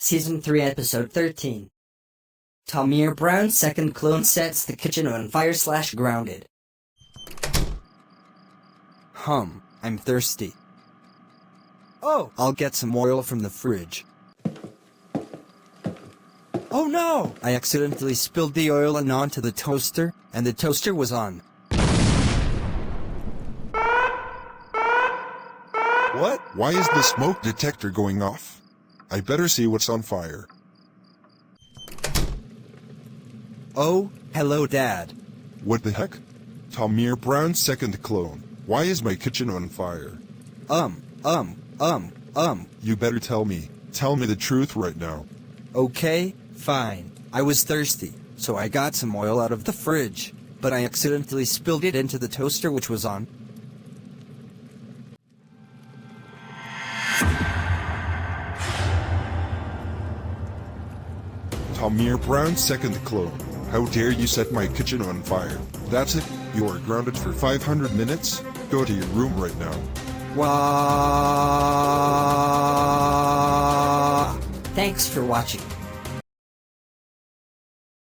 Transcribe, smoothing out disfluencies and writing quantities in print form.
Season 3, Episode 13. Tamir Brown's second clone sets the kitchen on fire/grounded. I'm thirsty. Oh, I'll get some oil from the fridge. Oh no! I accidentally spilled the oil and onto the toaster, and the toaster was on. What? Why is the smoke detector going off? I better see what's on fire. Oh, hello Dad. What the heck? Tamir Brown's second clone. Why is my kitchen on fire? You better tell me. Tell me the truth right now. Okay, fine. I was thirsty, so I got some oil out of the fridge, but I accidentally spilled it into the toaster which was on. Tamir Brown's second clone. How dare you set my kitchen on fire? That's it. You are grounded for 500 minutes. Go to your room right now. Wah! Thanks for watching.